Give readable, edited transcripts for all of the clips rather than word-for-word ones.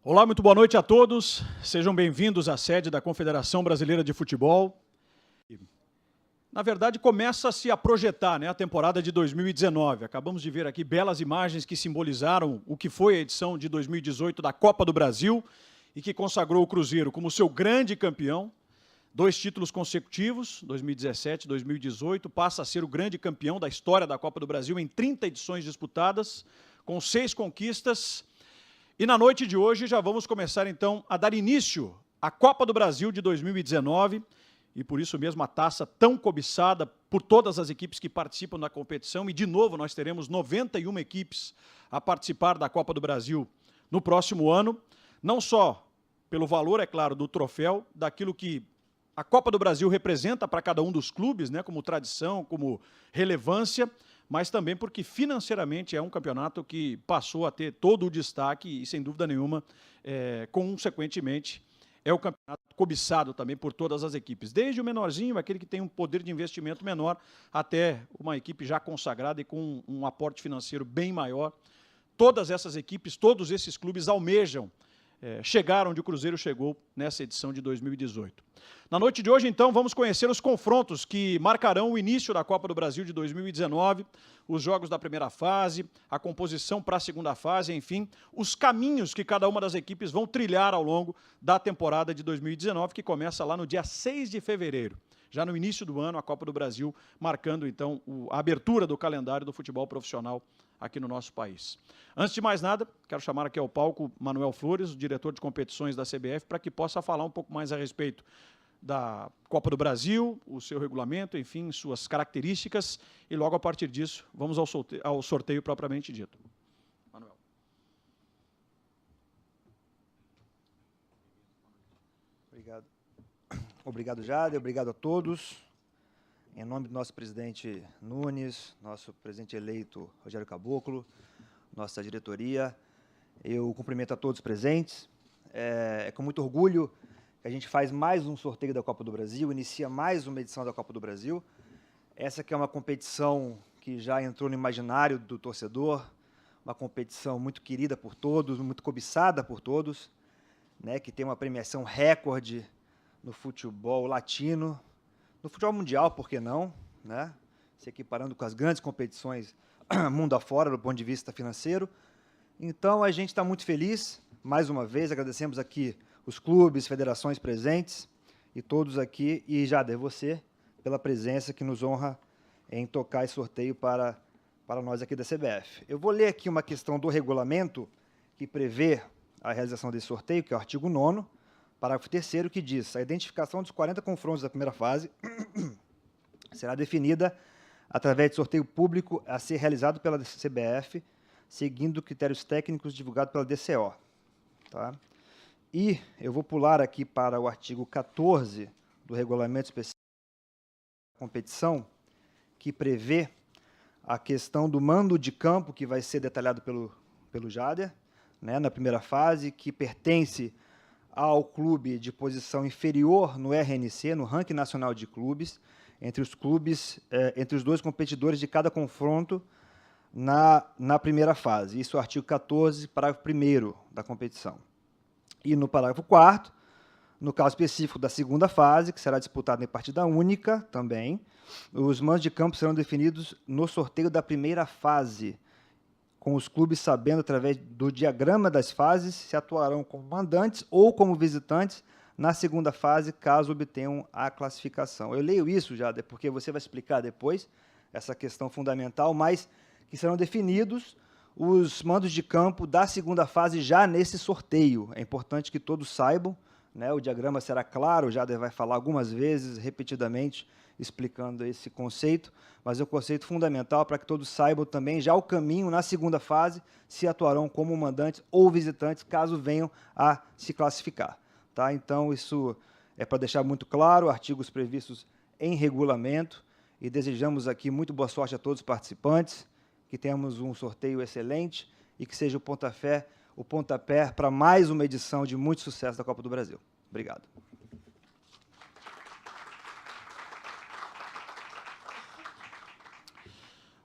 Olá, muito boa noite a todos. Sejam bem-vindos à sede da Confederação Brasileira de Futebol. Na verdade, começa-se a projetar, a temporada de 2019. Acabamos de ver aqui belas imagens que simbolizaram o que foi a edição de 2018 da Copa do Brasil e que consagrou o Cruzeiro como seu grande campeão. 2 títulos consecutivos, 2017 e 2018, passa a ser o grande campeão da história da Copa do Brasil em 30 edições disputadas, com 6 conquistas. E na noite de hoje já vamos começar, então, a dar início à Copa do Brasil de 2019, e por isso mesmo a taça tão cobiçada por todas as equipes que participam da competição, e de novo nós teremos 91 equipes a participar da Copa do Brasil no próximo ano, não só pelo valor, é claro, do troféu, daquilo que a Copa do Brasil representa para cada um dos clubes, como tradição, como relevância, mas também porque financeiramente é um campeonato que passou a ter todo o destaque e, sem dúvida nenhuma, consequentemente, é o campeonato cobiçado também por todas as equipes, desde o menorzinho, aquele que tem um poder de investimento menor, até uma equipe já consagrada e com um aporte financeiro bem maior. Todas essas equipes, todos esses clubes almejam chegar onde o Cruzeiro chegou nessa edição de 2018. Na noite de hoje, então, vamos conhecer os confrontos que marcarão o início da Copa do Brasil de 2019, os jogos da primeira fase, a composição para a segunda fase, enfim, os caminhos que cada uma das equipes vão trilhar ao longo da temporada de 2019, que começa lá no dia 6 de fevereiro. Já no início do ano, a Copa do Brasil, marcando, então, a abertura do calendário do futebol profissional aqui no nosso país. Antes de mais nada, quero chamar aqui ao palco Manuel Flores, o diretor de competições da CBF, para que possa falar um pouco mais a respeito da Copa do Brasil, o seu regulamento, enfim, suas características, e logo a partir disso, vamos ao sorteio propriamente dito. Manuel. Obrigado, Jader, obrigado a todos. Em nome do nosso presidente Nunes, nosso presidente eleito Rogério Caboclo, nossa diretoria, eu cumprimento a todos os presentes. É com muito orgulho que a gente faz mais um sorteio da Copa do Brasil, inicia mais uma edição da Copa do Brasil. Essa que é uma competição que já entrou no imaginário do torcedor, uma competição muito querida por todos, muito cobiçada por todos, que tem uma premiação recorde no futebol latino, no futebol mundial, por que não, se equiparando com as grandes competições mundo afora, do ponto de vista financeiro. Então, a gente está muito feliz, mais uma vez, agradecemos aqui os clubes, federações presentes, e todos aqui, e Jader, você, pela presença que nos honra em tocar esse sorteio para nós aqui da CBF. Eu vou ler aqui uma questão do regulamento que prevê a realização desse sorteio, que é o artigo 9º, parágrafo 3º, que diz: a identificação dos 40 confrontos da primeira fase será definida através de sorteio público a ser realizado pela CBF, seguindo critérios técnicos divulgados pela DCO. Tá? E eu vou pular aqui para o artigo 14 do Regulamento Especial da Competição, que prevê a questão do mando de campo, que vai ser detalhado pelo Jader, na primeira fase, que pertence ao clube de posição inferior no RNC, no ranking nacional de clubes, entre os 2 competidores de cada confronto na primeira fase. Isso é o artigo 14, parágrafo 1º da competição. E no parágrafo 4º, no caso específico da segunda fase, que será disputada em partida única também, os mandos de campo serão definidos no sorteio da primeira fase, com os clubes sabendo, através do diagrama das fases, se atuarão como mandantes ou como visitantes na segunda fase, caso obtenham a classificação. Eu leio isso, Jader, porque você vai explicar depois essa questão fundamental, mas que serão definidos os mandos de campo da segunda fase já nesse sorteio. É importante que todos saibam, o diagrama será claro, o Jader vai falar algumas vezes, repetidamente, explicando esse conceito, mas é um conceito fundamental para que todos saibam também já o caminho na segunda fase, se atuarão como mandantes ou visitantes, caso venham a se classificar. Tá? Então, isso é para deixar muito claro, artigos previstos em regulamento, e desejamos aqui muito boa sorte a todos os participantes, que tenhamos um sorteio excelente e que seja o pontapé para mais uma edição de muito sucesso da Copa do Brasil. Obrigado.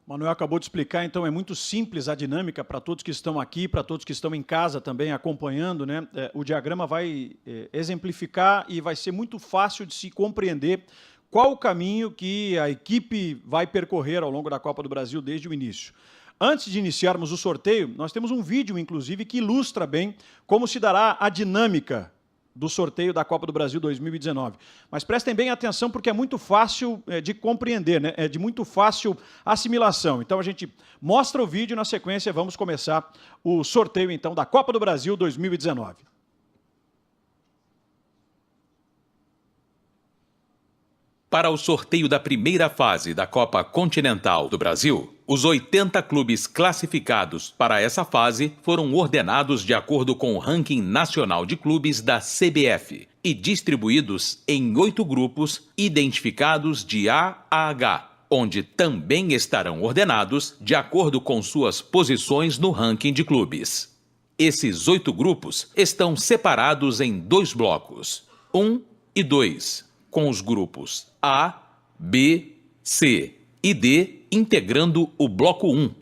Manuel acabou de explicar, então é muito simples a dinâmica para todos que estão aqui, para todos que estão em casa também acompanhando, né? O diagrama vai exemplificar e vai ser muito fácil de se compreender qual o caminho que a equipe vai percorrer ao longo da Copa do Brasil desde o início. Antes de iniciarmos o sorteio, nós temos um vídeo, inclusive, que ilustra bem como se dará a dinâmica do sorteio da Copa do Brasil 2019. Mas prestem bem atenção, porque é muito fácil de compreender, né? É de muito fácil assimilação. Então a gente mostra o vídeo e na sequência vamos começar o sorteio então da Copa do Brasil 2019. Para o sorteio da primeira fase da Copa Continental do Brasil, os 80 clubes classificados para essa fase foram ordenados de acordo com o ranking nacional de clubes da CBF e distribuídos em 8 grupos identificados de A a H, onde também estarão ordenados de acordo com suas posições no ranking de clubes. Esses 8 grupos estão separados em 2 blocos, 1 e 2, com os grupos A, B, C e D integrando o bloco 1,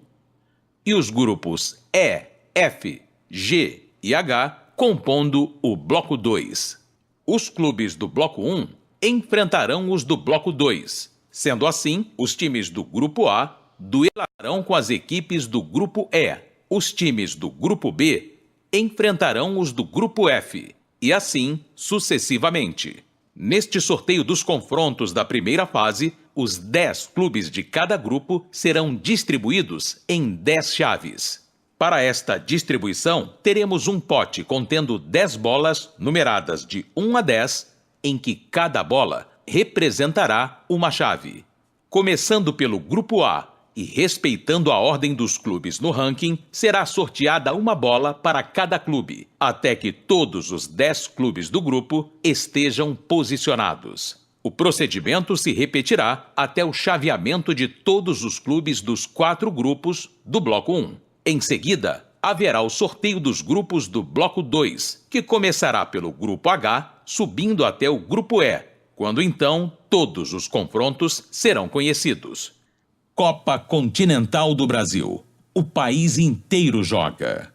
e os grupos E, F, G e H compondo o bloco 2. Os clubes do bloco 1 enfrentarão os do bloco 2. Sendo assim, os times do grupo A duelarão com as equipes do grupo E. Os times do grupo B enfrentarão os do grupo F, e assim sucessivamente. Neste sorteio dos confrontos da primeira fase, os 10 clubes de cada grupo serão distribuídos em 10 chaves. Para esta distribuição, teremos um pote contendo 10 bolas numeradas de 1 a 10, em que cada bola representará uma chave. Começando pelo grupo A e respeitando a ordem dos clubes no ranking, será sorteada uma bola para cada clube, até que todos os 10 clubes do grupo estejam posicionados. O procedimento se repetirá até o chaveamento de todos os clubes dos 4 grupos do bloco 1. Em seguida, haverá o sorteio dos grupos do bloco 2, que começará pelo grupo H, subindo até o grupo E, quando então todos os confrontos serão conhecidos. Copa Continental do Brasil. O país inteiro joga.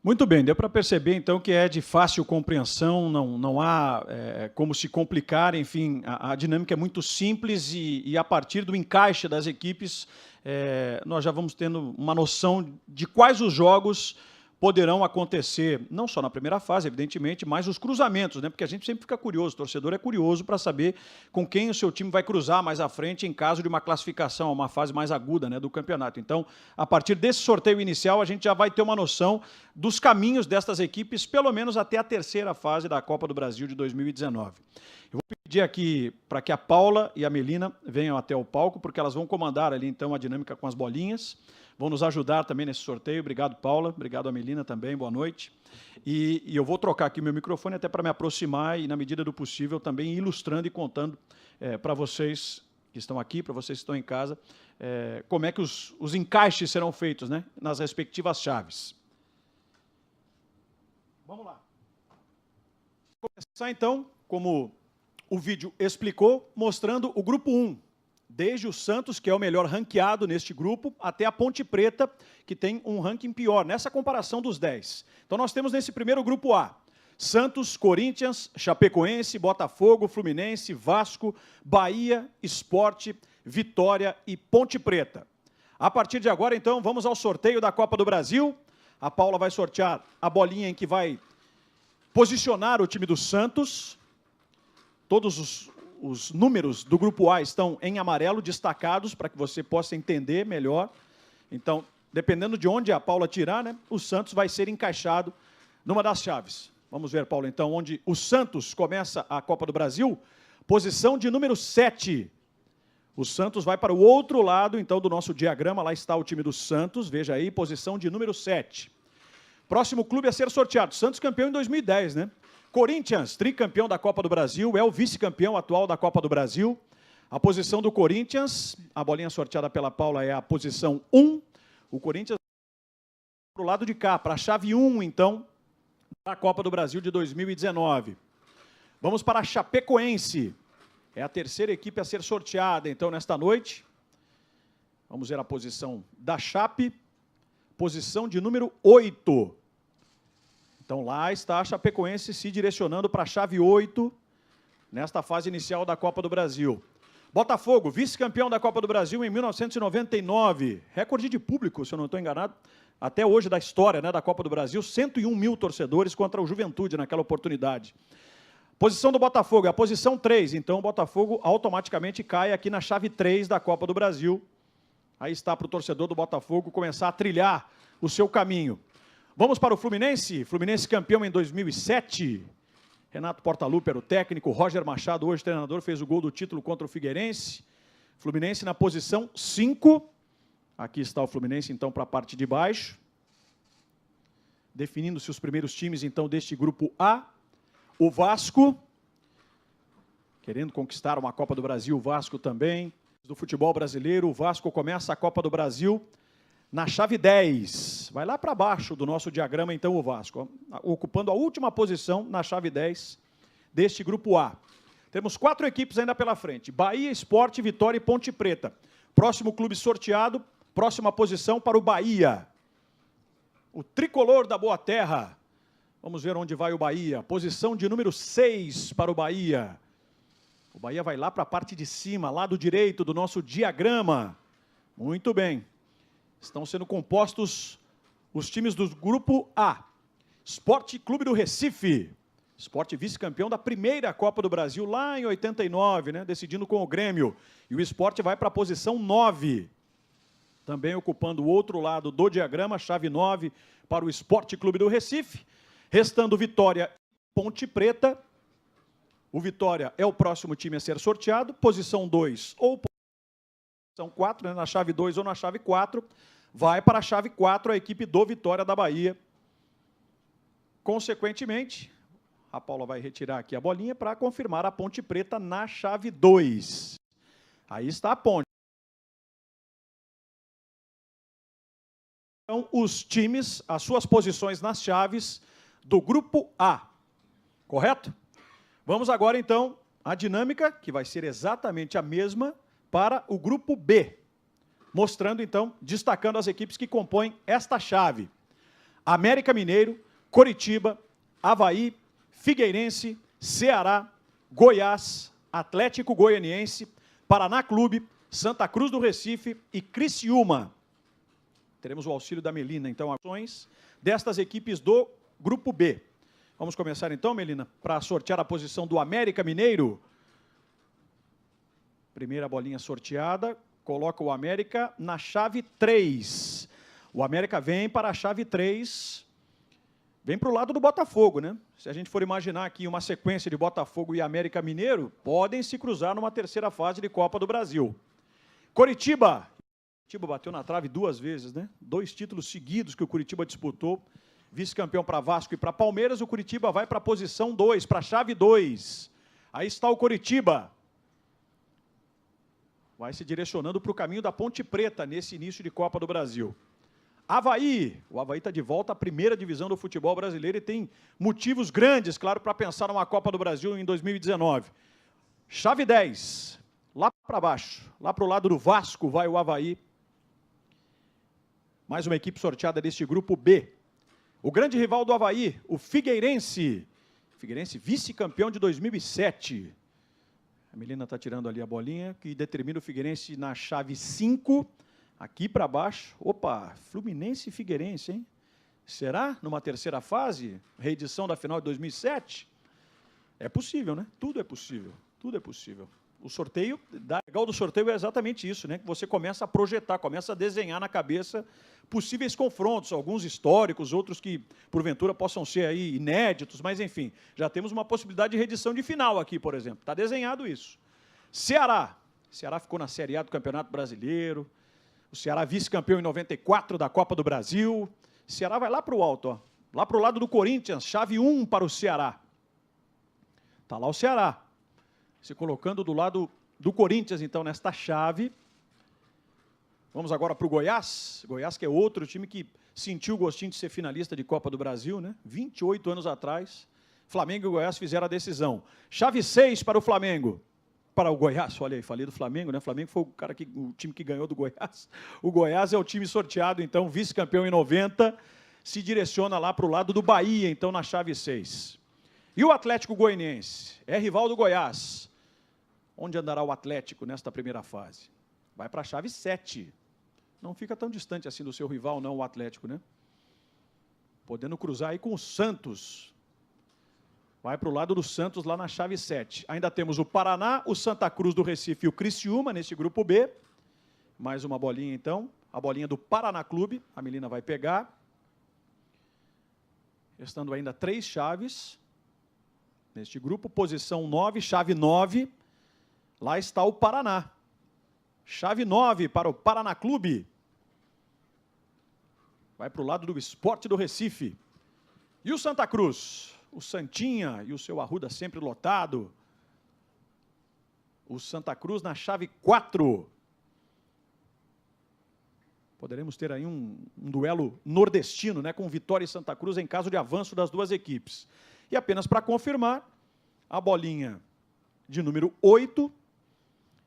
Muito bem, deu para perceber então que é de fácil compreensão, não há como se complicar, enfim, a dinâmica é muito simples e a partir do encaixe das equipes nós já vamos tendo uma noção de quais os jogos poderão acontecer, não só na primeira fase, evidentemente, mas os cruzamentos, né? Porque a gente sempre fica curioso, o torcedor é curioso para saber com quem o seu time vai cruzar mais à frente em caso de uma classificação, uma fase mais aguda, né, do campeonato. Então, a partir desse sorteio inicial, a gente já vai ter uma noção dos caminhos destas equipes, pelo menos até a terceira fase da Copa do Brasil de 2019. Eu vou pedir aqui para que a Paula e a Melina venham até o palco, porque elas vão comandar ali, então, a dinâmica com as bolinhas. Vão nos ajudar também nesse sorteio. Obrigado, Paula. Obrigado, Amelina, também. Boa noite. E eu vou trocar aqui meu microfone até para me aproximar e, na medida do possível, também ilustrando e contando para vocês que estão aqui, para vocês que estão em casa, como é que os encaixes serão feitos, né, nas respectivas chaves. Vamos lá. Vou começar, então, como o vídeo explicou, mostrando o grupo 1. Desde o Santos, que é o melhor ranqueado neste grupo, até a Ponte Preta, que tem um ranking pior, nessa comparação dos 10. Então nós temos nesse primeiro grupo A, Santos, Corinthians, Chapecoense, Botafogo, Fluminense, Vasco, Bahia, Sport, Vitória e Ponte Preta. A partir de agora, então, vamos ao sorteio da Copa do Brasil. A Paula vai sortear a bolinha em que vai posicionar o time do Santos. Todos os números do grupo A estão em amarelo, destacados, para que você possa entender melhor. Então, dependendo de onde a Paula tirar, né, o Santos vai ser encaixado numa das chaves. Vamos ver, Paulo, então, onde o Santos começa a Copa do Brasil. Posição de número 7. O Santos vai para o outro lado, então, do nosso diagrama. Lá está o time do Santos. Veja aí, posição de número 7. Próximo clube a ser sorteado. Santos campeão em 2010, né? Corinthians, tricampeão da Copa do Brasil, é o vice-campeão atual da Copa do Brasil. A posição do Corinthians, a bolinha sorteada pela Paula é a posição 1. O Corinthians para o lado de cá, para a chave 1, então, da Copa do Brasil de 2019. Vamos para a Chapecoense. É a terceira equipe a ser sorteada, então, nesta noite. Vamos ver a posição da Chape. Posição de número 8. Então, lá está a Chapecoense se direcionando para a chave 8, nesta fase inicial da Copa do Brasil. Botafogo, vice-campeão da Copa do Brasil em 1999. Recorde de público, se eu não estou enganado, até hoje da história, né, da Copa do Brasil. 101 mil torcedores contra o Juventude naquela oportunidade. Posição do Botafogo é a posição 3, então o Botafogo automaticamente cai aqui na chave 3 da Copa do Brasil. Aí está para o torcedor do Botafogo começar a trilhar o seu caminho. Vamos para o Fluminense. Fluminense campeão em 2007. Renato Portaluppi era o técnico, Roger Machado, hoje treinador, fez o gol do título contra o Figueirense. Fluminense na posição 5. Aqui está o Fluminense, então, para a parte de baixo. Definindo-se os primeiros times, então, deste grupo A. O Vasco, querendo conquistar uma Copa do Brasil, o Vasco também. Do futebol brasileiro, o Vasco começa a Copa do Brasil na chave 10. Vai lá para baixo do nosso diagrama, então, o Vasco, ocupando a última posição na chave 10 deste grupo A. Temos 4 equipes ainda pela frente: Bahia, Sport, Vitória e Ponte Preta. Próximo clube sorteado, próxima posição para o Bahia. O tricolor da Boa Terra. Vamos ver onde vai o Bahia. Posição de número 6 para o Bahia. O Bahia vai lá para a parte de cima, lado direito do nosso diagrama. Muito bem. Estão sendo compostos os times do grupo A. Sport Clube do Recife. Sport vice-campeão da primeira Copa do Brasil, lá em 89, né, decidindo com o Grêmio. E o Sport vai para a posição 9. Também ocupando o outro lado do diagrama, chave 9 para o Sport Clube do Recife. Restando Vitória e Ponte Preta. O Vitória é o próximo time a ser sorteado. Posição 2 ou posição 4, né, na chave 2 ou na chave 4. Vai para a chave 4 a equipe do Vitória da Bahia. Consequentemente, a Paula vai retirar aqui a bolinha para confirmar a Ponte Preta na chave 2. Aí está a Ponte. Então, os times, as suas posições nas chaves do grupo A. Correto? Vamos agora, então, à dinâmica, que vai ser exatamente a mesma para o grupo B. Mostrando, então, destacando as equipes que compõem esta chave. América Mineiro, Coritiba, Avaí, Figueirense, Ceará, Goiás, Atlético Goianiense, Paraná Clube, Santa Cruz do Recife e Criciúma. Teremos o auxílio da Melina, então, ações destas equipes do grupo B. Vamos começar, então, Melina, para sortear a posição do América Mineiro. Primeira bolinha sorteada, coloca o América na chave 3. O América vem para a chave 3, vem para o lado do Botafogo, né? Se a gente for imaginar aqui uma sequência de Botafogo e América Mineiro, podem se cruzar numa terceira fase de Copa do Brasil. Coritiba. Curitiba bateu na trave 2 vezes, né? 2 títulos seguidos que o Curitiba disputou. Vice-campeão para Vasco e para Palmeiras, o Curitiba vai para a posição 2, para a chave 2. Aí está o Coritiba. Vai se direcionando para o caminho da Ponte Preta nesse início de Copa do Brasil. Avaí. O Avaí está de volta à primeira divisão do futebol brasileiro e tem motivos grandes, claro, para pensar numa Copa do Brasil em 2019. Chave 10. Lá para baixo, lá para o lado do Vasco vai o Avaí. Mais uma equipe sorteada deste grupo B. O grande rival do Avaí, o Figueirense. Figueirense vice-campeão de 2007. A Melina está tirando ali a bolinha, que determina o Figueirense na chave 5. Aqui para baixo. Opa, Fluminense e Figueirense, hein? Será numa terceira fase? Reedição da final de 2007? É possível, né? Tudo é possível. Tudo é possível. O sorteio, o legal do sorteio é exatamente isso, né? Que você começa a projetar, começa a desenhar na cabeça possíveis confrontos, alguns históricos, outros que, porventura, possam ser aí inéditos, mas, enfim, já temos uma possibilidade de reedição de final aqui, por exemplo. Está desenhado isso. Ceará. Ceará ficou na Série A do Campeonato Brasileiro. O Ceará vice-campeão em 94 da Copa do Brasil. Ceará vai lá para o alto, ó. Lá para o lado do Corinthians, chave 1 para o Ceará. Está lá o Ceará. Se colocando do lado do Corinthians, então, nesta chave. Vamos agora para o Goiás. Goiás, que é outro time que sentiu o gostinho de ser finalista de Copa do Brasil, né? 28 anos atrás. Flamengo e Goiás fizeram a decisão. Chave 6 para o Flamengo. para o Goiás, olha aí, falei do Flamengo, né? O Flamengo foi o time que ganhou do Goiás. O Goiás é o time sorteado, então, vice-campeão em 90, se direciona lá para o lado do Bahia, então, na chave 6. E o Atlético Goianiense? É rival do Goiás. Onde andará o Atlético nesta primeira fase? Vai para a chave 7. Não fica tão distante assim do seu rival, não, o Atlético, né? Podendo cruzar aí com o Santos. Vai para o lado do Santos, lá na chave 7. Ainda temos o Paraná, o Santa Cruz do Recife e o Criciúma, nesse grupo B. Mais uma bolinha, então. A bolinha do Paraná Clube. A Melina vai pegar. Restando ainda 3 chaves. Neste grupo, posição 9, chave 9. Lá está o Paraná. Chave 9 para o Paraná Clube. Vai para o lado do Sport do Recife. E o Santa Cruz? O Santinha e o seu Arruda sempre lotado. O Santa Cruz na chave 4. Poderemos ter aí um duelo nordestino, né, com Vitória e Santa Cruz em caso de avanço das duas equipes. E apenas para confirmar, a bolinha de número 8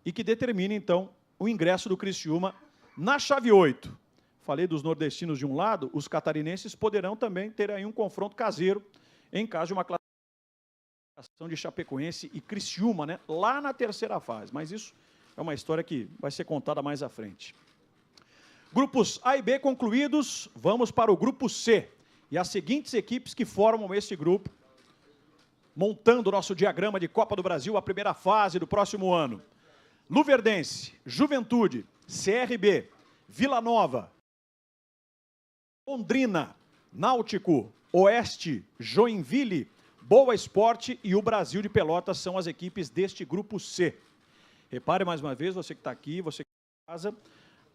e que determina, então, o ingresso do Criciúma na chave 8. Falei dos nordestinos de um lado, os catarinenses poderão também ter aí um confronto caseiro em caso de uma classificação de Chapecoense e Criciúma, né, lá na terceira fase. Mas isso é uma história que vai ser contada mais à frente. Grupos A e B concluídos, vamos para o grupo C. E as seguintes equipes que formam esse grupo, montando o nosso diagrama de Copa do Brasil, a primeira fase do próximo ano. Luverdense, Juventude, CRB, Vila Nova, Londrina, Náutico, Oeste, Joinville, Boa Esporte e o Brasil de Pelotas são as equipes deste grupo C. Repare mais uma vez, você que está aqui, você que está em casa,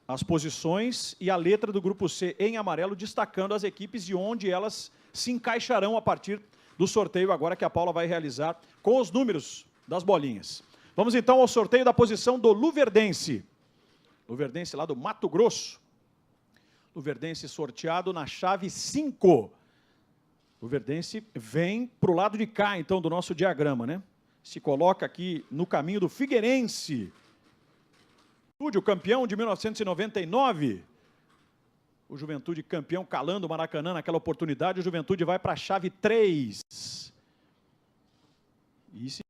as posições e a letra do grupo C em amarelo, destacando as equipes e onde elas se encaixarão a partir do sorteio agora que a Paula vai realizar com os números das bolinhas. Vamos então ao sorteio da posição do Luverdense. Luverdense lá do Mato Grosso. Luverdense sorteado na chave 5. Luverdense vem para o lado de cá, então, do nosso diagrama, né? Se coloca aqui no caminho do Figueirense. O campeão de 1999. O Juventude campeão calando o Maracanã naquela oportunidade. O Juventude vai para a chave 3. E se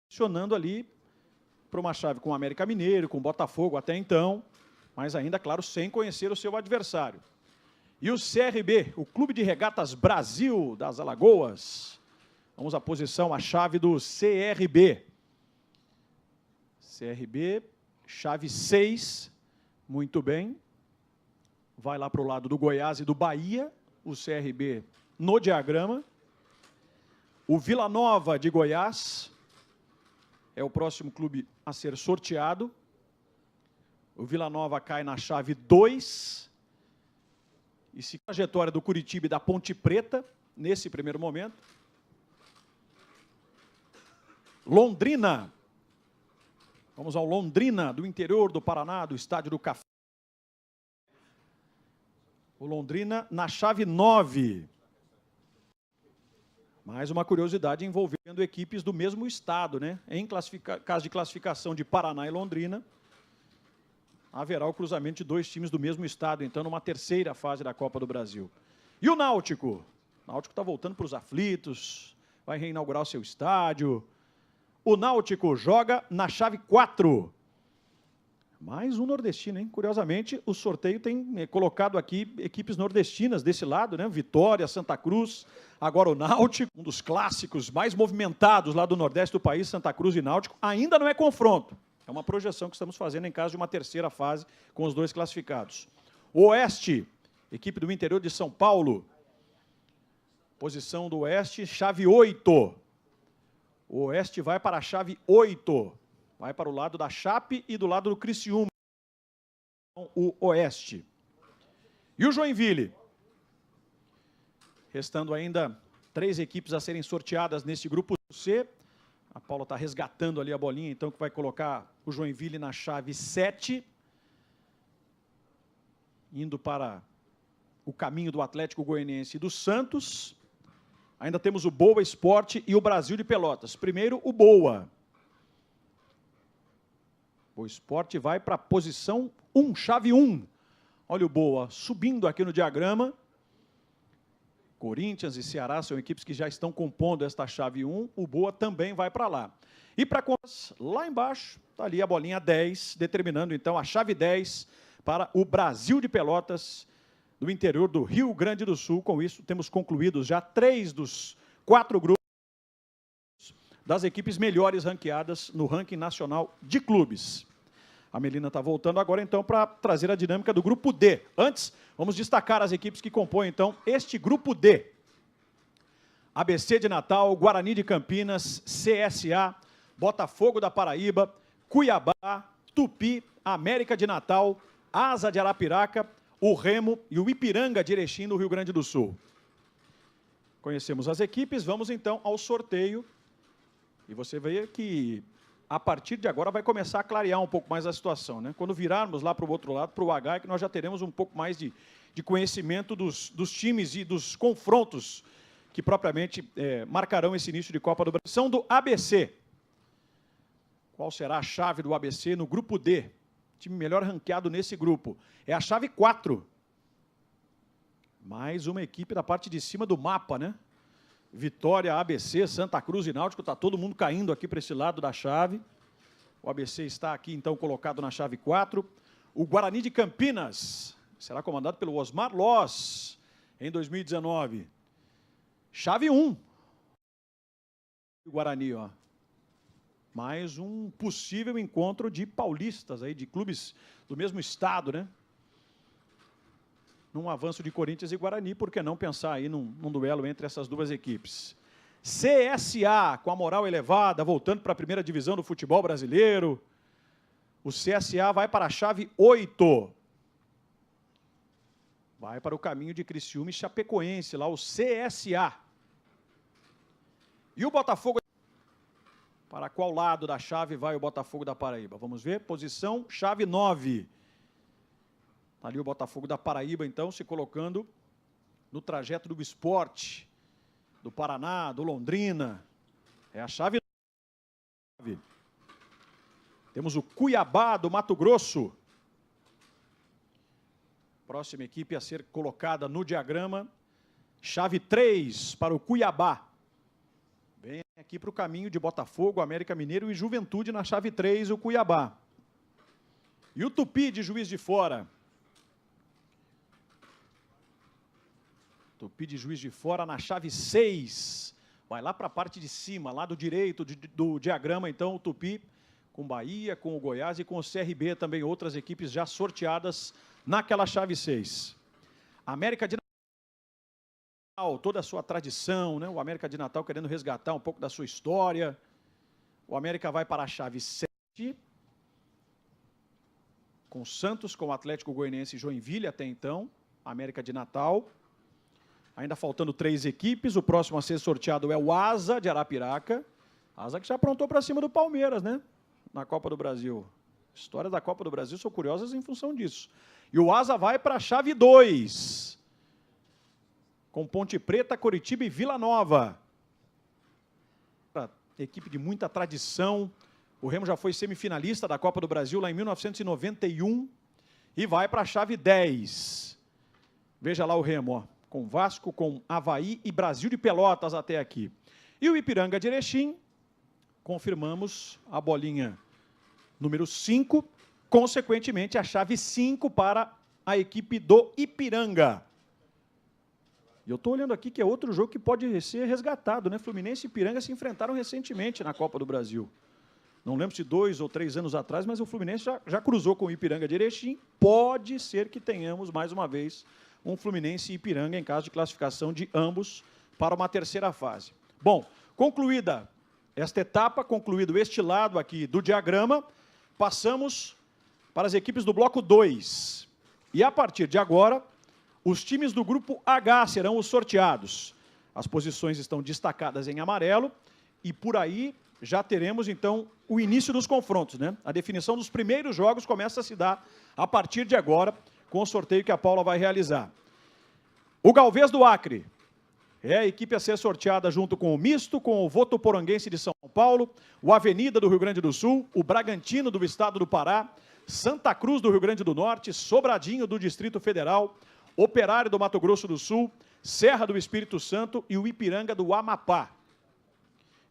posicionando ali para uma chave com o América Mineiro, com o Botafogo até então, mas ainda, claro, sem conhecer o seu adversário. E o CRB, o Clube de Regatas Brasil das Alagoas. Vamos à posição, a chave do CRB. CRB, chave 6, muito bem. Vai lá para o lado do Goiás e do Bahia, o CRB no diagrama. O Vila Nova de Goiás é o próximo clube a ser sorteado. O Vila Nova cai na chave 2. E se a trajetória do Curitiba e da Ponte Preta, nesse primeiro momento. Londrina. Vamos ao Londrina, do interior do Paraná, do Estádio do Café. O Londrina na chave 9. Mais uma curiosidade envolvendo equipes do mesmo estado, né? Em caso de classificação de Paraná e Londrina, haverá o cruzamento de 2 times do mesmo estado, então, numa terceira fase da Copa do Brasil. E o Náutico? O Náutico está voltando para os aflitos, vai reinaugurar o seu estádio. O Náutico joga na chave 4. Mais um nordestino, hein? Curiosamente, o sorteio tem colocado aqui equipes nordestinas desse lado, né? Vitória, Santa Cruz, agora o Náutico, um dos clássicos mais movimentados lá do Nordeste do país, Santa Cruz e Náutico. Ainda não é confronto. É uma projeção que estamos fazendo em caso de uma terceira fase com os 2 classificados. O Oeste, equipe do interior de São Paulo. Posição do Oeste, chave 8. O Oeste vai para a chave 8. Vai para o lado da Chape e do lado do Criciúma. O Oeste. E o Joinville? Restando ainda 3 equipes a serem sorteadas nesse grupo C. A Paula está resgatando ali a bolinha, então, que vai colocar o Joinville na chave 7. Indo para o caminho do Atlético Goianiense e do Santos. Ainda temos o Boa Esporte e o Brasil de Pelotas. Primeiro, o Boa. O Sport vai para a posição 1, chave 1. Olha o Boa subindo aqui no diagrama. Corinthians e Ceará são equipes que já estão compondo esta chave 1. O Boa também vai para lá. E para lá embaixo, está ali a bolinha 10, determinando então a chave 10 para o Brasil de Pelotas, do interior do Rio Grande do Sul. Com isso, temos concluídos já 3 dos 4 grupos das equipes melhores ranqueadas no ranking nacional de clubes. A Melina está voltando agora, então, para trazer a dinâmica do grupo D. Antes, vamos destacar as equipes que compõem, então, este grupo D. ABC de Natal, Guarani de Campinas, CSA, Botafogo da Paraíba, Cuiabá, Tupi, América de Natal, Asa de Arapiraca, o Remo e o Ipiranga de Erechim, no Rio Grande do Sul. Conhecemos as equipes, vamos então ao sorteio. E você vê que, a partir de agora, vai começar a clarear um pouco mais a situação, né? Quando virarmos lá para o outro lado, para o H, é que nós já teremos um pouco mais de conhecimento dos times e dos confrontos que propriamente marcarão esse início de Copa do Brasil. São do ABC. Qual será a chave do ABC no grupo D? Time melhor ranqueado nesse grupo. É a chave 4. Mais uma equipe da parte de cima do mapa, né? Vitória, ABC, Santa Cruz e Náutico, está todo mundo caindo aqui para esse lado da chave. O ABC está aqui, então, colocado na chave 4. O Guarani de Campinas será comandado pelo Osmar Loz, em 2019. Chave 1. O Guarani, ó. Mais um possível encontro de paulistas, aí, de clubes do mesmo estado, né? Num avanço de Corinthians e Guarani, por que não pensar aí num duelo entre essas duas equipes? CSA, com a moral elevada, voltando para a primeira divisão do futebol brasileiro. O CSA vai para a chave 8. Vai para o caminho de Criciúma e Chapecoense, lá o CSA. E o Botafogo, para qual lado da chave vai o Botafogo da Paraíba? Vamos ver, posição chave 9. Está ali o Botafogo da Paraíba, então, se colocando no trajeto do Sport, do Paraná, do Londrina. É a chave 9. Temos o Cuiabá do Mato Grosso. Próxima equipe a ser colocada no diagrama. Chave 3 para o Cuiabá. Vem aqui para o caminho de Botafogo, América Mineiro e Juventude na chave 3, o Cuiabá. E o Tupi de Juiz de Fora. Tupi de Juiz de Fora na chave 6. Vai lá para a parte de cima, lado direito do diagrama, então, o Tupi, com Bahia, com o Goiás e com o CRB, também outras equipes já sorteadas naquela chave 6. América de Natal, toda a sua tradição, né? O América de Natal querendo resgatar um pouco da sua história. O América vai para a chave 7. Com Santos, com o Atlético Goianiense e Joinville até então. América de Natal. Ainda faltando 3 equipes, o próximo a ser sorteado é o Asa de Arapiraca. Asa que já aprontou para cima do Palmeiras, né? Na Copa do Brasil. Histórias da Copa do Brasil são curiosas em função disso. E o Asa vai para a chave 2. Com Ponte Preta, Coritiba e Vila Nova. Equipe de muita tradição. O Remo já foi semifinalista da Copa do Brasil lá em 1991. E vai para a chave 10. Veja lá o Remo, ó. Com Vasco, com Avaí e Brasil de Pelotas até aqui. E o Ipiranga de Erechim, confirmamos a bolinha número 5, consequentemente a chave 5 para a equipe do Ipiranga. E eu estou olhando aqui que é outro jogo que pode ser resgatado, né? Fluminense e Ipiranga se enfrentaram recentemente na Copa do Brasil. Não lembro se 2 ou 3 anos atrás, mas o Fluminense já cruzou com o Ipiranga de Erechim. Pode ser que tenhamos, mais uma vez, um Fluminense e Ipiranga em caso de classificação de ambos para uma terceira fase. Bom, concluída esta etapa, concluído este lado aqui do diagrama, passamos para as equipes do bloco 2. E a partir de agora, os times do grupo H serão os sorteados. As posições estão destacadas em amarelo e por aí já teremos, então, o início dos confrontos, né? A definição dos primeiros jogos começa a se dar a partir de agora, com o sorteio que a Paula vai realizar. O Galvez do Acre é a equipe a ser sorteada junto com o Misto, com o Votuporanguense de São Paulo, o Avenida do Rio Grande do Sul, o Bragantino do estado do Pará, Santa Cruz do Rio Grande do Norte, Sobradinho do Distrito Federal, Operário do Mato Grosso do Sul, Serra do Espírito Santo e o Ipiranga do Amapá.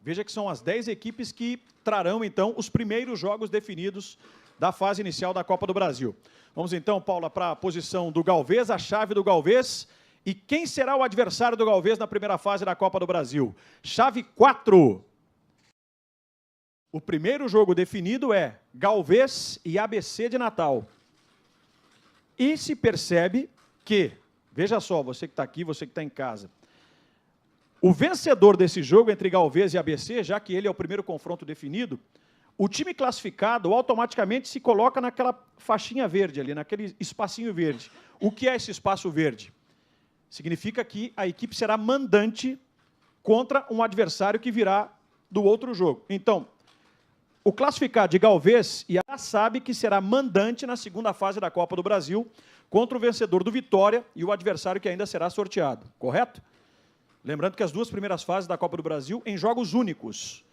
Veja que são as 10 equipes que trarão, então, os primeiros jogos definidos da fase inicial da Copa do Brasil. Vamos, então, Paula, para a posição do Galvez, a chave do Galvez. E quem será o adversário do Galvez na primeira fase da Copa do Brasil? Chave 4. O primeiro jogo definido é Galvez e ABC de Natal. E se percebe que, veja só, você que está aqui, você que está em casa, o vencedor desse jogo entre Galvez e ABC, já que ele é o primeiro confronto definido, o time classificado automaticamente se coloca naquela faixinha verde ali, naquele espacinho verde. O que é esse espaço verde? Significa que a equipe será mandante contra um adversário que virá do outro jogo. Então, o classificado de Galvez já sabe que será mandante na segunda fase da Copa do Brasil contra o vencedor do Vitória e o adversário que ainda será sorteado, correto? Lembrando que as duas primeiras fases da Copa do Brasil em jogos únicos.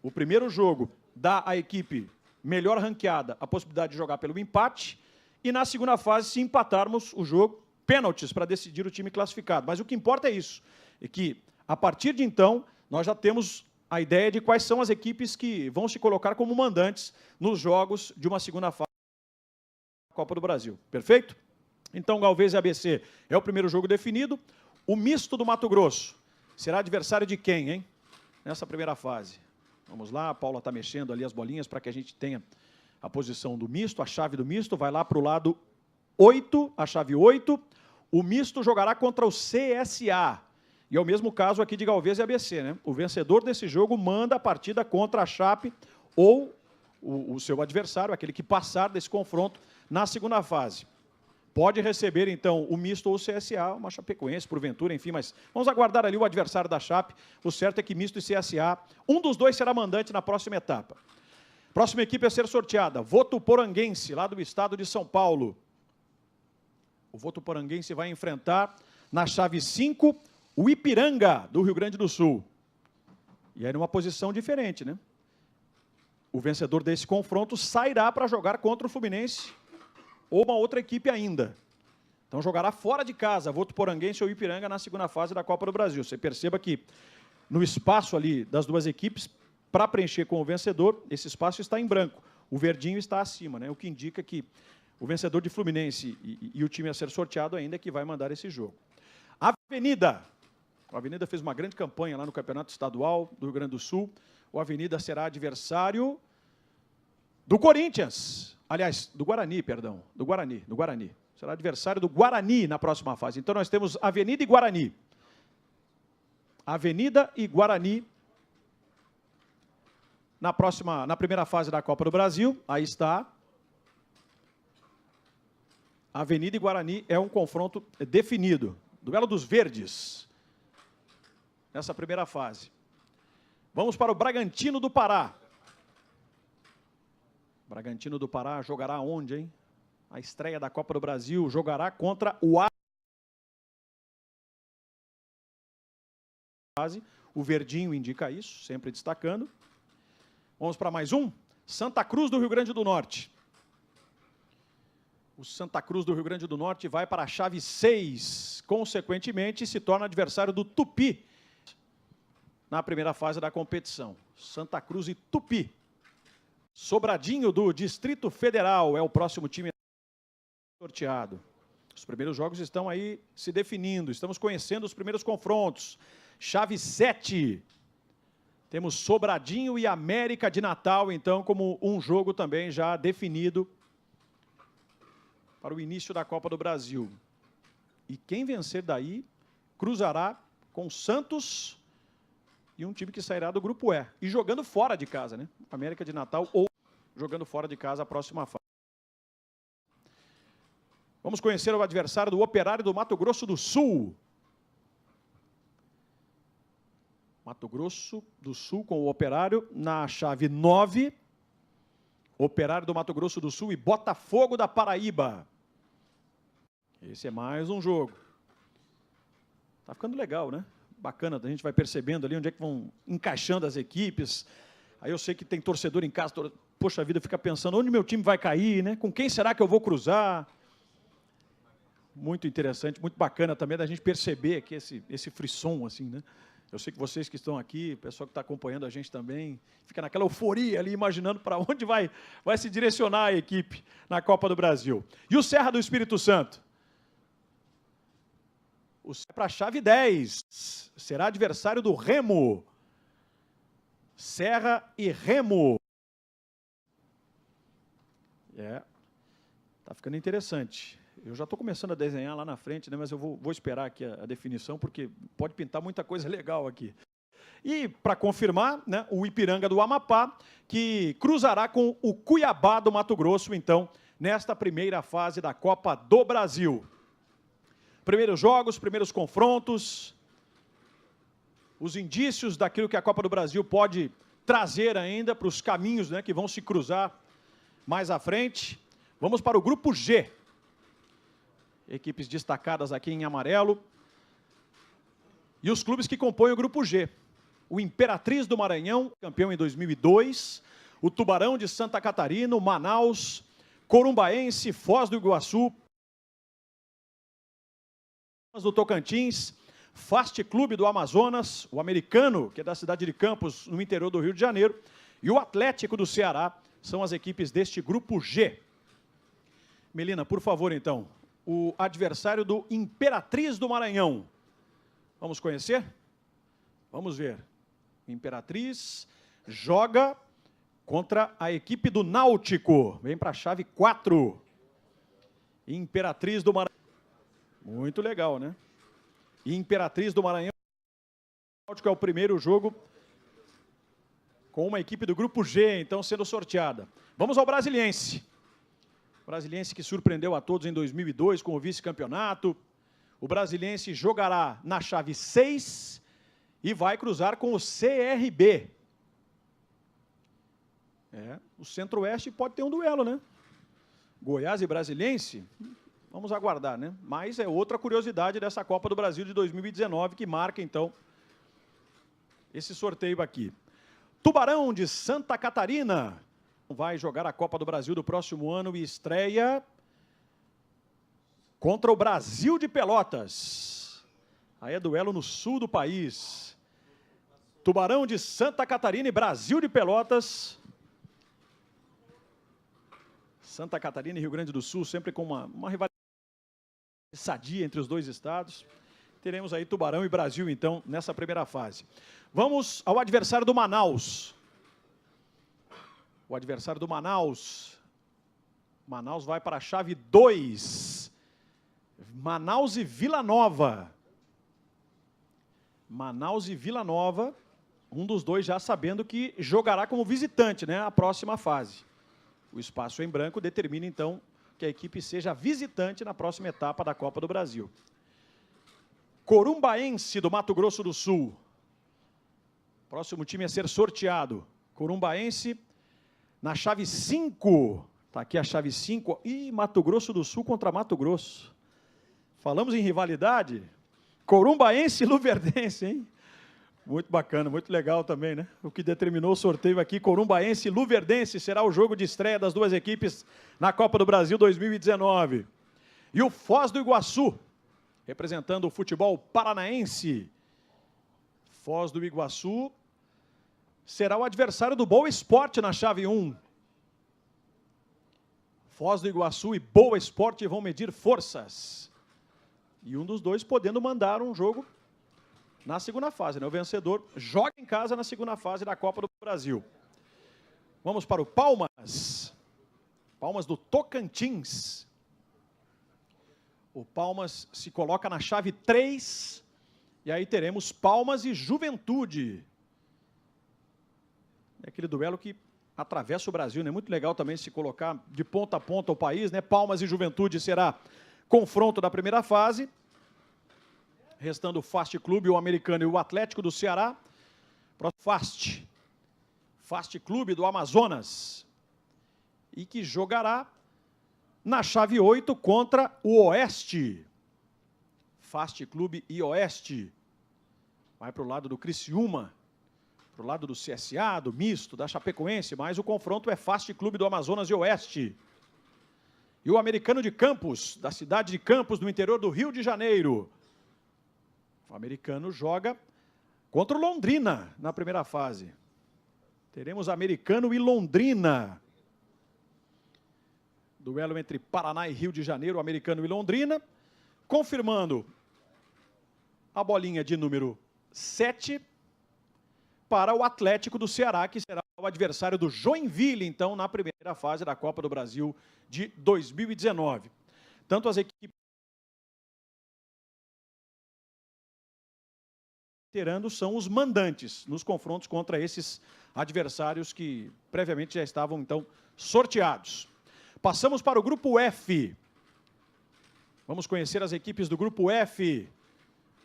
O primeiro jogo dá à equipe melhor ranqueada a possibilidade de jogar pelo empate e na segunda fase, se empatarmos o jogo, pênaltis para decidir o time classificado. Mas o que importa é isso, é que a partir de então nós já temos a ideia de quais são as equipes que vão se colocar como mandantes nos jogos de uma segunda fase da Copa do Brasil. Perfeito? Então, Galvez e ABC é o primeiro jogo definido. O misto do Mato Grosso será adversário de quem, hein? Nessa primeira fase. Vamos lá, a Paula está mexendo ali as bolinhas para que a gente tenha a posição do misto, a chave do misto, vai lá para o lado 8, a chave 8. O misto jogará contra o CSA. E é o mesmo caso aqui de Galvez e ABC, né? O vencedor desse jogo manda a partida contra a Chape ou o seu adversário, aquele que passar desse confronto na segunda fase. Pode receber, então, o misto ou o CSA, uma Chapecoense, porventura, enfim, mas vamos aguardar ali o adversário da Chape. O certo é que misto e CSA, um dos dois será mandante na próxima etapa. Próxima equipe a ser sorteada, Votuporanguense, lá do estado de São Paulo. O Votuporanguense vai enfrentar, na chave 5, o Ipiranga, do Rio Grande do Sul. E aí numa posição diferente, né? O vencedor desse confronto sairá para jogar contra o Fluminense ou uma outra equipe ainda. Então jogará fora de casa, Votuporanguense ou Ipiranga na segunda fase da Copa do Brasil. Você perceba que no espaço ali das duas equipes, para preencher com o vencedor, esse espaço está em branco. O verdinho está acima, né? O que indica que o vencedor de Fluminense e o time a ser sorteado ainda é que vai mandar esse jogo. Avenida. O Avenida fez uma grande campanha lá no Campeonato Estadual do Rio Grande do Sul. O Avenida será adversário do Corinthians. Aliás, do Guarani, perdão. Do Guarani. Será adversário do Guarani na próxima fase. Então nós temos Avenida e Guarani. Avenida e Guarani na primeira fase da Copa do Brasil. Aí está. Avenida e Guarani é um confronto definido. Duelo dos verdes. Nessa primeira fase. Vamos para o Bragantino do Pará. Bragantino do Pará jogará onde, hein? A estreia da Copa do Brasil, jogará contra o O verdinho indica isso, sempre destacando. Vamos para mais um. Santa Cruz do Rio Grande do Norte. O Santa Cruz do Rio Grande do Norte vai para a chave 6. Consequentemente, se torna adversário do Tupi na primeira fase da competição. Santa Cruz e Tupi. Sobradinho do Distrito Federal é o próximo time sorteado. Os primeiros jogos estão aí se definindo. Estamos conhecendo os primeiros confrontos. Chave 7. Temos Sobradinho e América de Natal, então, como um jogo também já definido para o início da Copa do Brasil. E quem vencer daí, cruzará com Santos e um time que sairá do Grupo E. E jogando fora de casa, né? América de Natal ou jogando fora de casa a próxima fase. Vamos conhecer o adversário do Operário do Mato Grosso do Sul. Mato Grosso do Sul com o Operário na chave 9. Operário do Mato Grosso do Sul e Botafogo da Paraíba. Esse é mais um jogo. Tá ficando legal, né? Bacana, a gente vai percebendo ali onde é que vão encaixando as equipes. Aí eu sei que tem torcedor em casa, poxa vida, fica pensando, onde meu time vai cair, né? Com quem será que eu vou cruzar? Muito interessante, muito bacana também da gente perceber aqui esse frisson, assim, né? Eu sei que vocês que estão aqui, o pessoal que está acompanhando a gente também, fica naquela euforia ali, imaginando para onde vai se direcionar a equipe na Copa do Brasil. E o Serra do Espírito Santo? O Serra para a chave 10, será adversário do Remo. Serra e Remo. Tá ficando interessante. Eu já estou começando a desenhar lá na frente, né, mas eu vou esperar aqui a definição, porque pode pintar muita coisa legal aqui. E, para confirmar, né, o Ipiranga do Amapá, que cruzará com o Cuiabá do Mato Grosso, então, nesta primeira fase da Copa do Brasil. Primeiros jogos, primeiros confrontos, os indícios daquilo que a Copa do Brasil pode trazer ainda para os caminhos, né, que vão se cruzar mais à frente. Vamos para o Grupo G. Equipes destacadas aqui em amarelo. E os clubes que compõem o Grupo G. O Imperatriz do Maranhão, campeão em 2002. O Tubarão de Santa Catarina, o Manaus, Corumbaense, Foz do Iguaçu, do Tocantins, Fast Clube do Amazonas, o Americano, que é da cidade de Campos, no interior do Rio de Janeiro, e o Atlético do Ceará, são as equipes deste Grupo G. Melina, por favor, então, o adversário do Imperatriz do Maranhão. Vamos conhecer? Vamos ver. Imperatriz joga contra a equipe do Náutico. Vem para a chave 4. Imperatriz do Maranhão. Muito legal, né? Imperatriz do Maranhão. O Náutico é o primeiro jogo com uma equipe do Grupo G, então, sendo sorteada. Vamos ao Brasiliense. Brasiliense que surpreendeu a todos em 2002 com o vice-campeonato. O Brasiliense jogará na chave 6 e vai cruzar com o CRB. O Centro-Oeste pode ter um duelo, né? Goiás e Brasiliense, vamos aguardar, né? Mas é outra curiosidade dessa Copa do Brasil de 2019 que marca, então, esse sorteio aqui. Tubarão de Santa Catarina vai jogar a Copa do Brasil do próximo ano e estreia contra o Brasil de Pelotas. Aí é duelo no sul do país. Tubarão de Santa Catarina e Brasil de Pelotas. Santa Catarina e Rio Grande do Sul, sempre com uma rivalidade sadia entre os dois estados. Teremos aí Tubarão e Brasil, então, nessa primeira fase. Vamos ao adversário do Manaus. O adversário do Manaus. Manaus vai para a chave 2. Manaus e Vila Nova. Manaus e Vila Nova. Um dos dois já sabendo que jogará como visitante, né, a próxima fase. O espaço em branco determina, então, que a equipe seja visitante na próxima etapa da Copa do Brasil. Corumbaense do Mato Grosso do Sul. Próximo time a ser sorteado. Corumbaense na chave 5. Está aqui a chave 5. Ih, Mato Grosso do Sul contra Mato Grosso. Falamos em rivalidade. Corumbaense e Luverdense, hein? Muito bacana, muito legal também, né? O que determinou o sorteio aqui, Corumbaense e Luverdense, será o jogo de estreia das duas equipes na Copa do Brasil 2019. E o Foz do Iguaçu, representando o futebol paranaense. Foz do Iguaçu será o adversário do Boa Esporte na chave 1. Foz do Iguaçu e Boa Esporte vão medir forças. E um dos dois podendo mandar um jogo na segunda fase, né? O vencedor joga em casa na segunda fase da Copa do Brasil. Vamos para o Palmas. Palmas do Tocantins. O Palmas se coloca na chave 3. E aí teremos Palmas e Juventude. É aquele duelo que atravessa o Brasil, né? Muito legal também se colocar de ponta a ponta o país, né? Palmas e Juventude será confronto da primeira fase. Restando o Fast Clube, o Americano e o Atlético do Ceará. Fast Clube do Amazonas. E que jogará na chave 8 contra o Oeste. Fast Clube e Oeste. Vai para o lado do Criciúma. Para o lado do CSA, do Misto, da Chapecoense, mas o confronto é Fast Clube do Amazonas de Oeste. E o Americano de Campos, da cidade de Campos, no interior do Rio de Janeiro. O Americano joga contra o Londrina na primeira fase. Teremos Americano e Londrina. Duelo entre Paraná e Rio de Janeiro, Americano e Londrina. Confirmando a bolinha de número 7 para o Atlético do Ceará, que será o adversário do Joinville, então, na primeira fase da Copa do Brasil de 2019. Tanto as equipes são os mandantes nos confrontos contra esses adversários que previamente já estavam, então, sorteados. Passamos para o Grupo F. Vamos conhecer as equipes do Grupo F.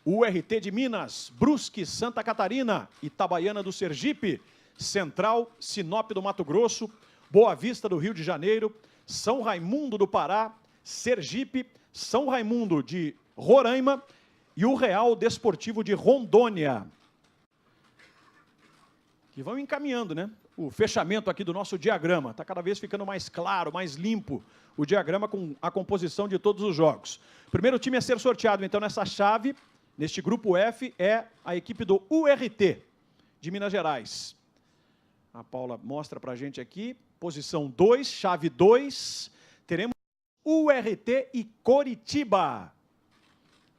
URT de Minas, Brusque, Santa Catarina, Itabaiana do Sergipe, Central, Sinop do Mato Grosso, Boa Vista do Rio de Janeiro, São Raimundo do Pará, Sergipe, São Raimundo de Roraima e o Real Desportivo de Rondônia. Que vão encaminhando, né? O fechamento aqui do nosso diagrama. Está cada vez ficando mais claro, mais limpo o diagrama com a composição de todos os jogos. O primeiro time a ser sorteado, então, nessa chave, neste grupo F, é a equipe do URT, de Minas Gerais. A Paula mostra para a gente aqui, posição 2, chave 2, teremos URT e Coritiba.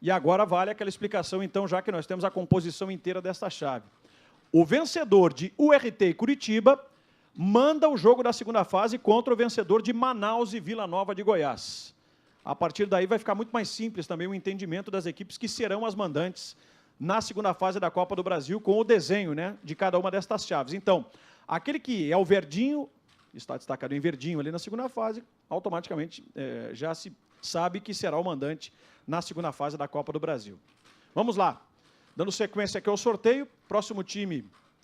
E agora vale aquela explicação, então, já que nós temos a composição inteira desta chave. O vencedor de URT e Curitiba manda o jogo da segunda fase contra o vencedor de Manaus e Vila Nova de Goiás. A partir daí vai ficar muito mais simples também o entendimento das equipes que serão as mandantes na segunda fase da Copa do Brasil, com o desenho, né, de cada uma destas chaves. Então, aquele que é o verdinho, está destacado em verdinho ali na segunda fase, automaticamente já se sabe que será o mandante na segunda fase da Copa do Brasil. Vamos lá. Dando sequência aqui ao sorteio, próximo time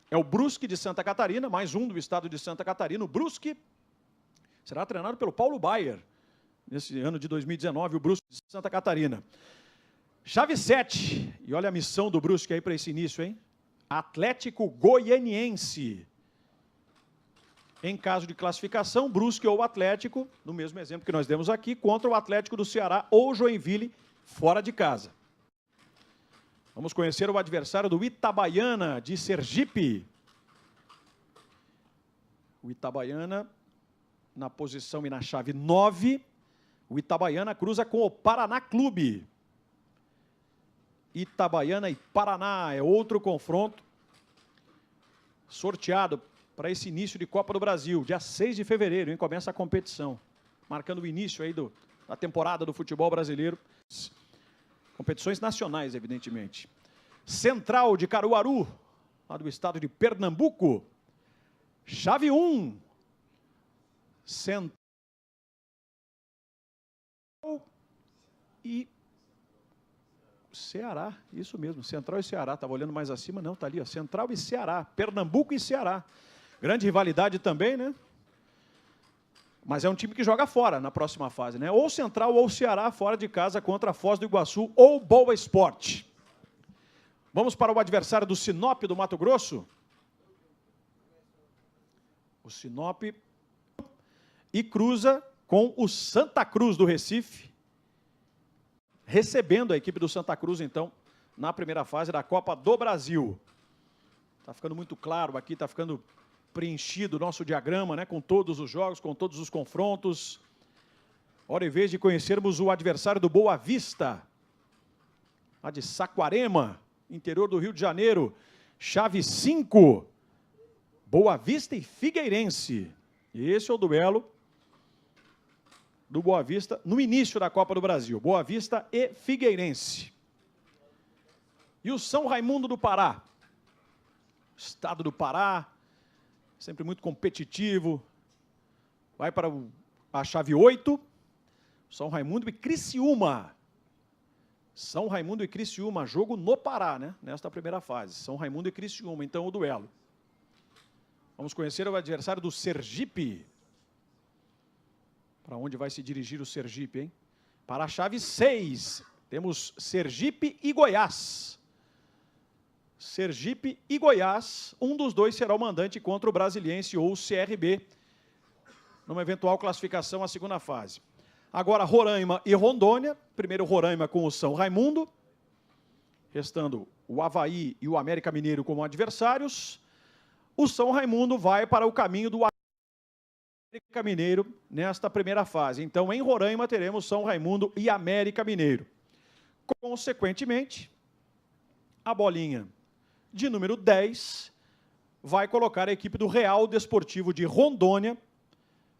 é o Brusque de Santa Catarina, mais um do estado de Santa Catarina. O Brusque será treinado pelo Paulo Baier, nesse ano de 2019, o Brusque de Santa Catarina. Chave 7, e olha a missão do Brusque aí para esse início, hein? Atlético Goianiense. Em caso de classificação, Brusque ou Atlético, no mesmo exemplo que nós demos aqui, contra o Atlético do Ceará ou Joinville, fora de casa. Vamos conhecer o adversário do Itabaiana, de Sergipe. O Itabaiana, na posição e na chave 9, o Itabaiana cruza com o Paraná Clube. Itabaiana e Paraná é outro confronto sorteado para esse início de Copa do Brasil. Dia 6 de fevereiro, hein, começa a competição, marcando o início aí da temporada do futebol brasileiro. Competições nacionais, evidentemente. Central de Caruaru, lá do estado de Pernambuco. Chave 1. Central e Ceará, isso mesmo, Central e Ceará. Estava olhando mais acima, não, está ali, ó, Central e Ceará, Pernambuco e Ceará. Grande rivalidade também, né? Mas é um time que joga fora na próxima fase, né? Ou Central ou Ceará fora de casa contra a Foz do Iguaçu ou Boa Esporte. Vamos para o adversário do Sinop do Mato Grosso. O Sinop e cruza com o Santa Cruz do Recife, recebendo a equipe do Santa Cruz, então, na primeira fase da Copa do Brasil. Está ficando muito claro aqui, está ficando preenchido o nosso diagrama, né, com todos os jogos, com todos os confrontos. Ora, em vez de conhecermos o adversário do Boa Vista, lá de Saquarema, interior do Rio de Janeiro, chave 5, Boa Vista e Figueirense. E esse é o duelo do Boa Vista no início da Copa do Brasil. Boa Vista e Figueirense. E o São Raimundo do Pará, estado do Pará, sempre muito competitivo, vai para a chave 8, São Raimundo e Criciúma. São Raimundo e Criciúma, jogo no Pará, né? Nesta primeira fase. São Raimundo e Criciúma, então o duelo. Vamos conhecer o adversário do Sergipe. Para onde vai se dirigir o Sergipe, hein? Para a chave 6, temos Sergipe e Goiás. Sergipe e Goiás. Um dos dois será o mandante contra o Brasiliense ou o CRB, numa eventual classificação à segunda fase. Agora, Roraima e Rondônia. Primeiro, Roraima com o São Raimundo. Restando o Avaí e o América Mineiro como adversários. O São Raimundo vai para o caminho do América Mineiro nesta primeira fase. Então, em Roraima, teremos São Raimundo e América Mineiro. Consequentemente, a bolinha de número 10 vai colocar a equipe do Real Desportivo de Rondônia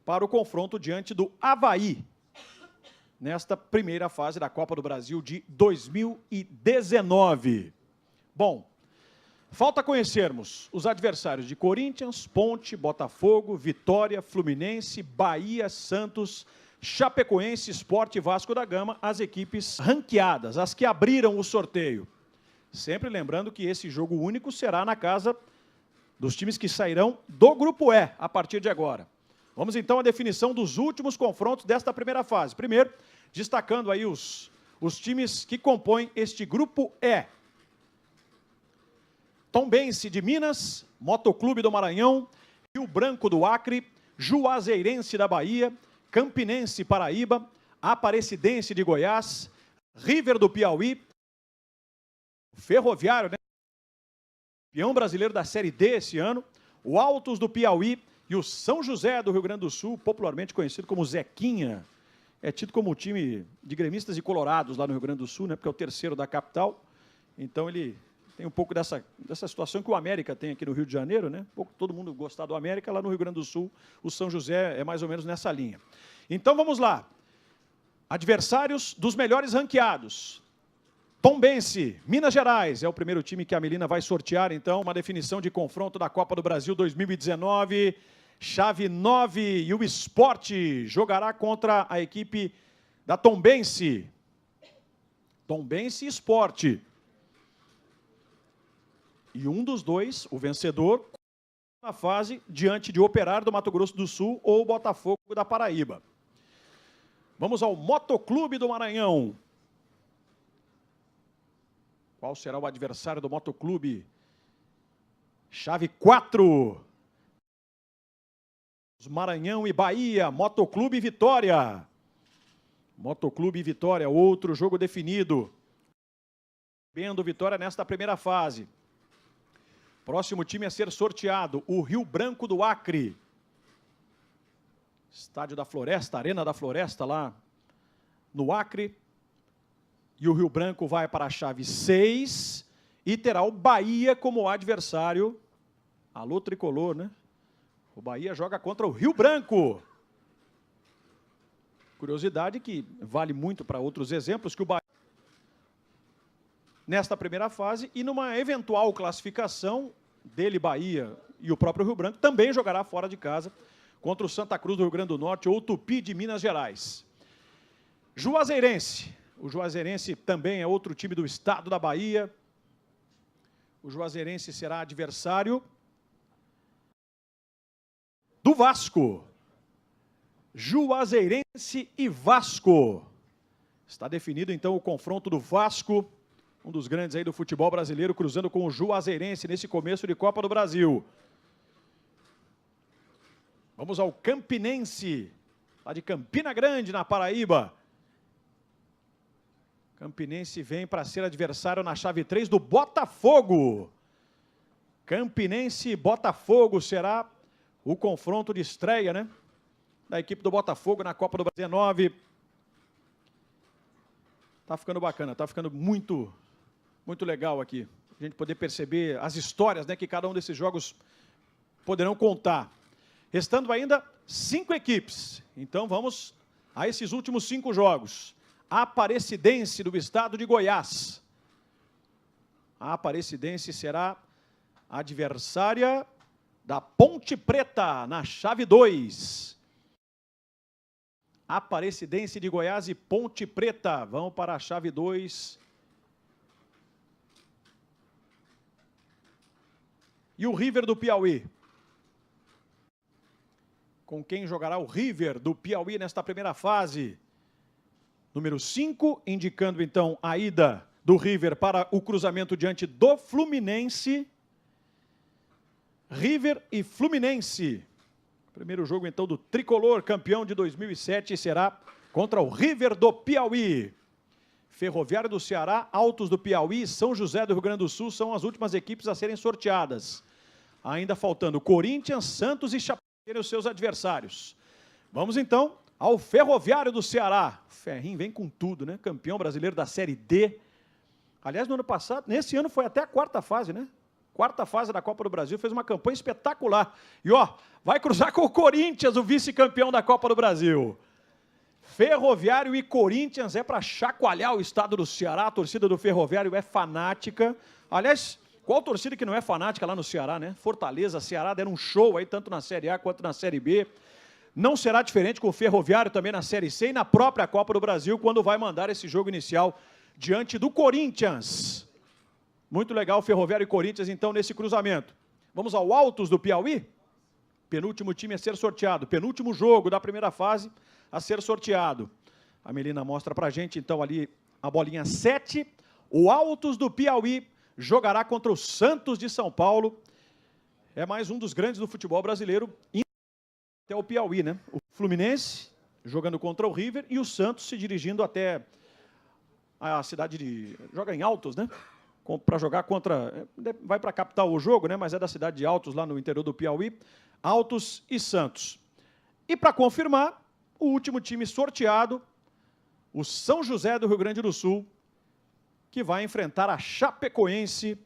para o confronto diante do Avaí, nesta primeira fase da Copa do Brasil de 2019. Bom, falta conhecermos os adversários de Corinthians, Ponte, Botafogo, Vitória, Fluminense, Bahia, Santos, Chapecoense, Sport e Vasco da Gama, as equipes ranqueadas, as que abriram o sorteio. Sempre lembrando que esse jogo único será na casa dos times que sairão do Grupo E a partir de agora. Vamos então à definição dos últimos confrontos desta primeira fase. Primeiro, destacando aí os times que compõem este Grupo E. Tombense de Minas, Motoclube do Maranhão, Rio Branco do Acre, Juazeirense da Bahia, Campinense Paraíba, Aparecidense de Goiás, River do Piauí, Ferroviário, né? Campeão brasileiro da Série D esse ano, o Altos do Piauí e o São José do Rio Grande do Sul, popularmente conhecido como Zequinha. É tido como um time de gremistas e colorados lá no Rio Grande do Sul, né? Porque é o terceiro da capital. Então ele tem um pouco dessa situação que o América tem aqui no Rio de Janeiro, né? Pouco todo mundo gostar do América, lá no Rio Grande do Sul, o São José é mais ou menos nessa linha. Então vamos lá. Adversários dos melhores ranqueados. Tombense, Minas Gerais, é o primeiro time que a Melina vai sortear, então, uma definição de confronto da Copa do Brasil 2019, chave 9, e o Sport jogará contra a equipe da Tombense. Tombense e Sport. E um dos dois, o vencedor, na fase diante de Operário do Mato Grosso do Sul ou Botafogo da Paraíba. Vamos ao Motoclube do Maranhão. Qual será o adversário do Motoclube? Chave 4. Maranhão e Bahia, Motoclube e Vitória. Motoclube e Vitória, outro jogo definido. Vendo Vitória nesta primeira fase. Próximo time a ser sorteado, o Rio Branco do Acre. Estádio da Floresta, Arena da Floresta lá no Acre. E o Rio Branco vai para a chave 6 e terá o Bahia como adversário. Alô, tricolor, né? O Bahia joga contra o Rio Branco. Curiosidade que vale muito para outros exemplos, que o Bahia, nesta primeira fase, e numa eventual classificação dele, Bahia e o próprio Rio Branco, também jogará fora de casa contra o Santa Cruz do Rio Grande do Norte ou o Tupi de Minas Gerais. Juazeirense. O Juazeirense também é outro time do estado da Bahia. O Juazeirense será adversário do Vasco. Juazeirense e Vasco. Está definido, então, o confronto do Vasco, um dos grandes aí do futebol brasileiro, cruzando com o Juazeirense nesse começo de Copa do Brasil. Vamos ao Campinense, lá de Campina Grande, na Paraíba. Campinense vem para ser adversário na chave 3 do Botafogo. Campinense e Botafogo será o confronto de estreia, né? Da equipe do Botafogo na Copa do Brasil 19. Tá ficando bacana, tá ficando muito legal aqui. A gente poder perceber as histórias, né, que cada um desses jogos poderão contar. Restando ainda 5 equipes. Então vamos a esses últimos 5 jogos. A Aparecidense do estado de Goiás. A Aparecidense será adversária da Ponte Preta na chave 2. Aparecidense de Goiás e Ponte Preta vão para a chave 2. E o River do Piauí. Com quem jogará o River do Piauí nesta primeira fase? Número 5, indicando então a ida do River para o cruzamento diante do Fluminense. River e Fluminense. Primeiro jogo, então, do tricolor, campeão de 2007, será contra o River do Piauí. Ferroviário do Ceará, Altos do Piauí e São José do Rio Grande do Sul são as últimas equipes a serem sorteadas. Ainda faltando Corinthians, Santos e Chapecoense, os seus adversários. Vamos, então, ao Ferroviário do Ceará. O Ferrinho vem com tudo, né? Campeão brasileiro da Série D. Aliás, no ano passado, nesse ano foi até a quarta fase, né? Quarta fase da Copa do Brasil, fez uma campanha espetacular. E, ó, vai cruzar com o Corinthians, o vice-campeão da Copa do Brasil. Ferroviário e Corinthians é para chacoalhar o estado do Ceará. A torcida do Ferroviário é fanática. Aliás, qual torcida que não é fanática lá no Ceará, né? Fortaleza, Ceará deram um show aí, tanto na Série A quanto na Série B. Não será diferente com o Ferroviário também na Série C e na própria Copa do Brasil, quando vai mandar esse jogo inicial diante do Corinthians. Muito legal, Ferroviário e Corinthians, então, nesse cruzamento. Vamos ao Altos do Piauí? Penúltimo time a ser sorteado, penúltimo jogo da primeira fase a ser sorteado. A Melina mostra pra gente, então, ali a bolinha 7. O Altos do Piauí jogará contra o Santos de São Paulo. É mais um dos grandes do futebol brasileiro, até o Piauí, né? O Fluminense jogando contra o River e o Santos se dirigindo até a cidade de... Joga em Altos, né? Para jogar contra... Vai para a capital o jogo, né? Mas é da cidade de Altos, lá no interior do Piauí. Altos e Santos. E para confirmar, o último time sorteado, o São José do Rio Grande do Sul, que vai enfrentar a Chapecoense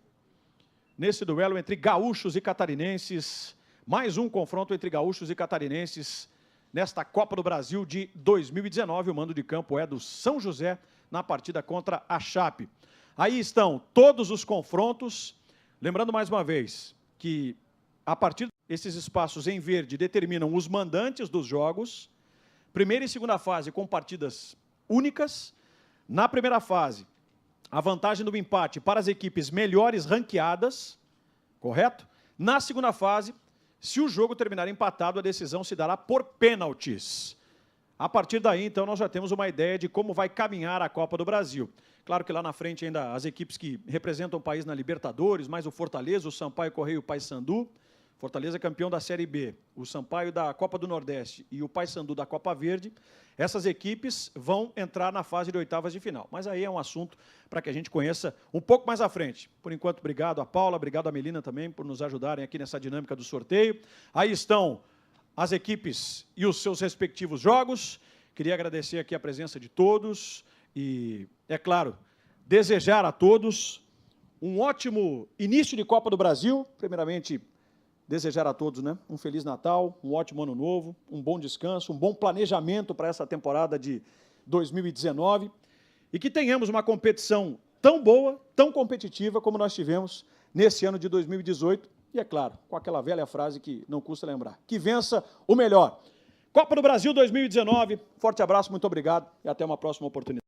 nesse duelo entre gaúchos e catarinenses. Mais um confronto entre gaúchos e catarinenses nesta Copa do Brasil de 2019. O mando de campo é do São José na partida contra a Chape. Aí estão todos os confrontos. Lembrando mais uma vez que a partir desses espaços em verde determinam os mandantes dos jogos. Primeira e segunda fase com partidas únicas. Na primeira fase, a vantagem do empate para as equipes melhores ranqueadas, correto? Na segunda fase, se o jogo terminar empatado, a decisão se dará por pênaltis. A partir daí, então, nós já temos uma ideia de como vai caminhar a Copa do Brasil. Claro que lá na frente ainda as equipes que representam o país na Libertadores, mais o Fortaleza, o Sampaio Correia e o Paysandu. Fortaleza campeão da Série B, o Sampaio da Copa do Nordeste e o Paysandu da Copa Verde. Essas equipes vão entrar na fase de oitavas de final. Mas aí é um assunto para que a gente conheça um pouco mais à frente. Por enquanto, obrigado a Paula, obrigado a Melina também por nos ajudarem aqui nessa dinâmica do sorteio. Aí estão as equipes e os seus respectivos jogos. Queria agradecer aqui a presença de todos e, é claro, desejar a todos um ótimo início de Copa do Brasil. Primeiramente, desejar a todos, né, um Feliz Natal, um ótimo Ano Novo, um bom descanso, um bom planejamento para essa temporada de 2019 e que tenhamos uma competição tão boa, tão competitiva como nós tivemos nesse ano de 2018 e, é claro, com aquela velha frase que não custa lembrar, que vença o melhor. Copa do Brasil 2019, forte abraço, muito obrigado e até uma próxima oportunidade.